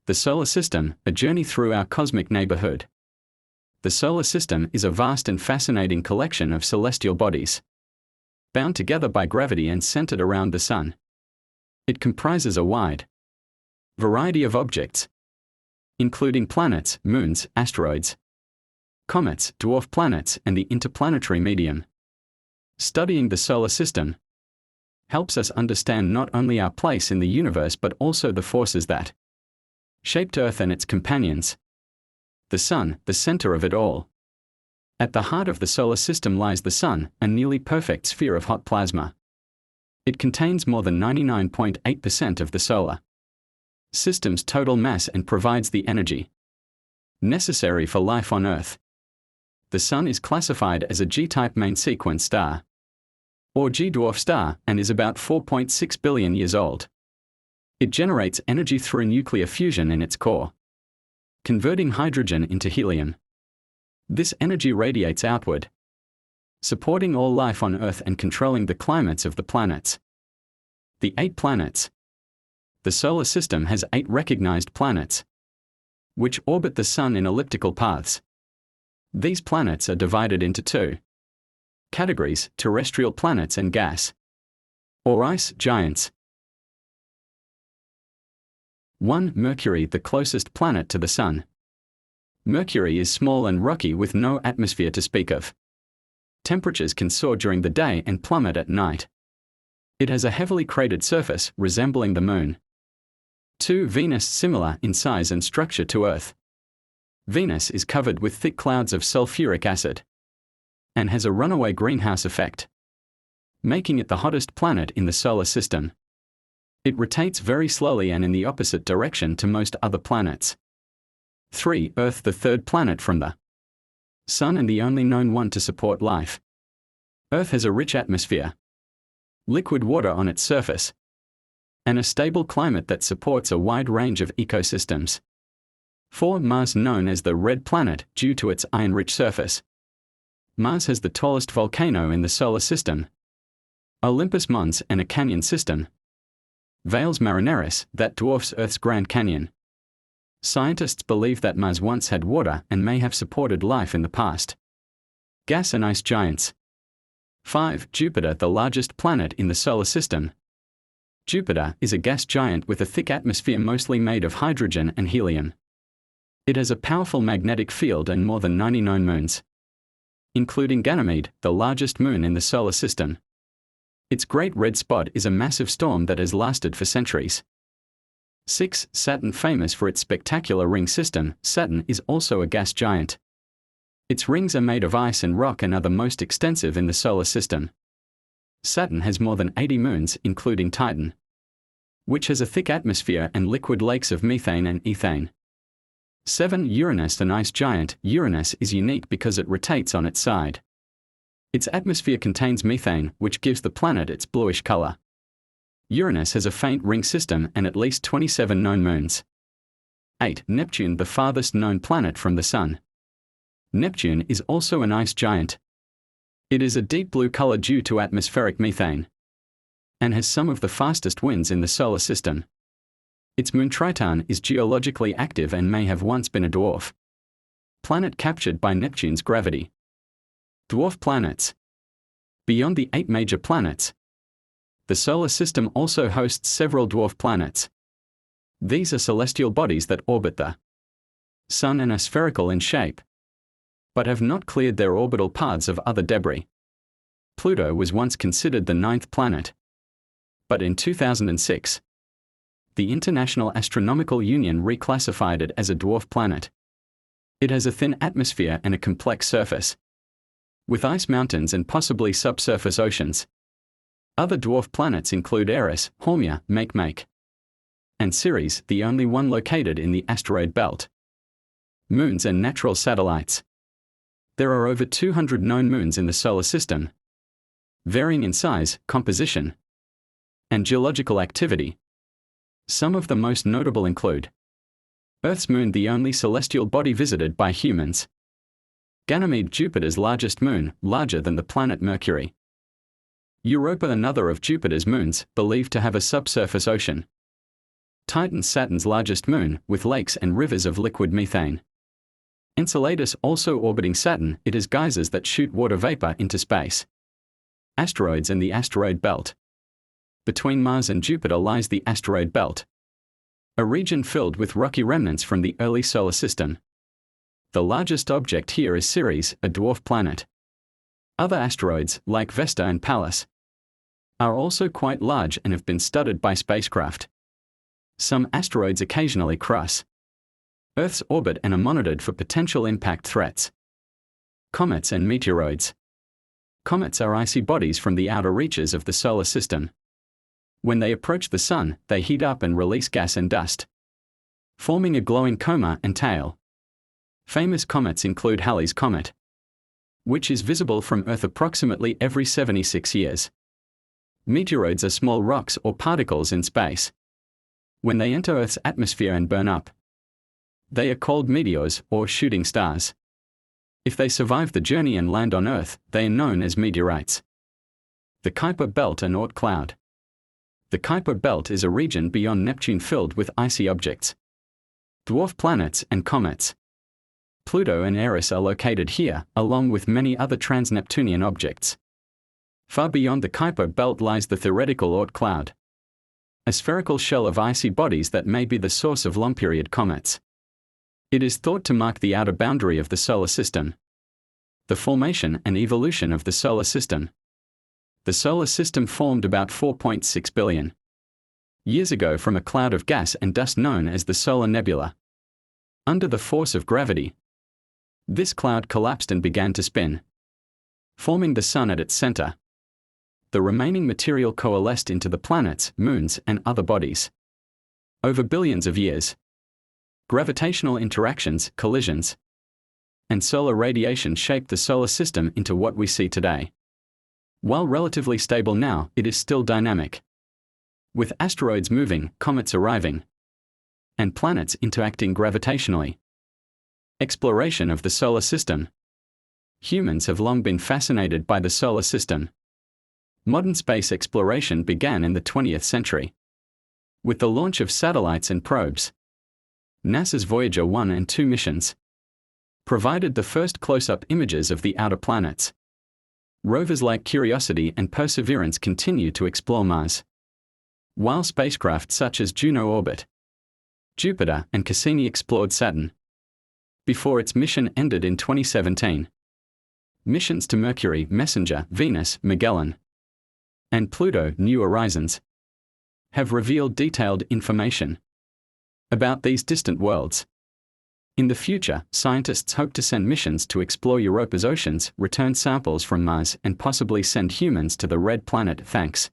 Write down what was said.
The solar system, a journey through our cosmic neighborhood. The solar system is a vast and fascinating collection of celestial bodies, bound together by gravity and centered around the Sun. It comprises a wide variety of objects, including planets, moons, asteroids, comets, dwarf planets, and the interplanetary medium. Studying the solar system helps us understand not only our place in the universe but also the forces that shaped Earth and its companions. The Sun, the center of it all. At the heart of the solar system lies the Sun, a nearly perfect sphere of hot plasma. It contains more than 99.8% of the solar system's total mass and provides the energy necessary for life on Earth. The Sun is classified as a G-type main sequence star, or G-dwarf star, and is about 4.6 billion years old. It generates energy through nuclear fusion in its core, converting hydrogen into helium. This energy radiates outward, supporting all life on Earth and controlling the climates of the planets. The 8 planets. The solar system has 8 recognized planets, which orbit the Sun in elliptical paths. These planets are divided into 2 categories: terrestrial planets and gas or ice giants. 1. Mercury, the closest planet to the Sun. Mercury is small and rocky with no atmosphere to speak of. Temperatures can soar during the day and plummet at night. It has a heavily cratered surface, resembling the Moon. 2. Venus, similar in size and structure to Earth. Venus is covered with thick clouds of sulfuric acid and has a runaway greenhouse effect, making it the hottest planet in the solar system. It rotates very slowly and in the opposite direction to most other planets. 3. Earth, the third planet from the Sun and the only known one to support life. Earth has a rich atmosphere, liquid water on its surface, and a stable climate that supports a wide range of ecosystems. 4. Mars, known as the red planet due to its iron-rich surface. Mars has the tallest volcano in the solar system, Olympus Mons, and a canyon system, Valles Marineris, that dwarfs Earth's Grand Canyon. Scientists believe that Mars once had water and may have supported life in the past. Gas and ice giants. 5. Jupiter, the largest planet in the solar system. Jupiter is a gas giant with a thick atmosphere mostly made of hydrogen and helium. It has a powerful magnetic field and more than 90 known moons, including Ganymede, the largest moon in the solar system. Its great red spot is a massive storm that has lasted for centuries. 6. Saturn, famous for its spectacular ring system, Saturn is also a gas giant. Its rings are made of ice and rock and are the most extensive in the solar system. Saturn has more than 80 moons, including Titan, which has a thick atmosphere and liquid lakes of methane and ethane. 7. Uranus, an ice giant. Uranus is unique because it rotates on its side. Its atmosphere contains methane, which gives the planet its bluish color. Uranus has a faint ring system and at least 27 known moons. 8. Neptune, the farthest known planet from the Sun. Neptune is also an ice giant. It is a deep blue color due to atmospheric methane, and has some of the fastest winds in the solar system. Its moon Triton is geologically active and may have once been a dwarf planet captured by Neptune's gravity. Dwarf planets. Beyond the 8 major planets, the solar system also hosts several dwarf planets. These are celestial bodies that orbit the Sun and are spherical in shape, but have not cleared their orbital paths of other debris. Pluto was once considered the 9th planet, but in 2006, the International Astronomical Union reclassified it as a dwarf planet. It has a thin atmosphere and a complex surface, with ice mountains and possibly subsurface oceans. Other dwarf planets include Eris, Haumea, Makemake, and Ceres, the only one located in the asteroid belt. Moons and natural satellites. There are over 200 known moons in the solar system, varying in size, composition, and geological activity. Some of the most notable include Earth's moon, the only celestial body visited by humans. Ganymede, Jupiter's largest moon, larger than the planet Mercury. Europa, another of Jupiter's moons, believed to have a subsurface ocean. Titan, Saturn's largest moon, with lakes and rivers of liquid methane. Enceladus, also orbiting Saturn, it has geysers that shoot water vapor into space. Asteroids and the asteroid belt. Between Mars and Jupiter lies the asteroid belt, a region filled with rocky remnants from the early solar system. The largest object here is Ceres, a dwarf planet. Other asteroids, like Vesta and Pallas, are also quite large and have been studied by spacecraft. Some asteroids occasionally cross Earth's orbit and are monitored for potential impact threats. Comets and meteoroids. Comets are icy bodies from the outer reaches of the solar system. When they approach the Sun, they heat up and release gas and dust, forming a glowing coma and tail. Famous comets include Halley's Comet, which is visible from Earth approximately every 76 years. Meteoroids are small rocks or particles in space. When they enter Earth's atmosphere and burn up, they are called meteors or shooting stars. If they survive the journey and land on Earth, they are known as meteorites. The Kuiper Belt and Oort cloud. The Kuiper Belt is a region beyond Neptune filled with icy objects, dwarf planets and comets. Pluto and Eris are located here, along with many other trans-Neptunian objects. Far beyond the Kuiper Belt lies the theoretical Oort cloud, a spherical shell of icy bodies that may be the source of long-period comets. It is thought to mark the outer boundary of the solar system. The formation and evolution of the solar system. The solar system formed about 4.6 billion years ago from a cloud of gas and dust known as the solar nebula. Under the force of gravity, this cloud collapsed and began to spin, forming the Sun at its center. The remaining material coalesced into the planets, moons, and other bodies. Over billions of years, gravitational interactions, collisions, and solar radiation shaped the solar system into what we see today. While relatively stable now, it is still dynamic, with asteroids moving, comets arriving, and planets interacting gravitationally. Exploration of the solar system. Humans have long been fascinated by the solar system. Modern space exploration began in the 20th century, with the launch of satellites and probes. NASA's Voyager 1 and 2 missions provided the first close-up images of the outer planets. Rovers like Curiosity and Perseverance continue to explore Mars, while spacecraft such as Juno orbit Jupiter and Cassini explored Saturn before its mission ended in 2017. Missions to Mercury, Messenger, Venus, Magellan, and Pluto, New Horizons, have revealed detailed information about these distant worlds. In the future, scientists hope to send missions to explore Europa's oceans, return samples from Mars, and possibly send humans to the Red Planet. Thanks.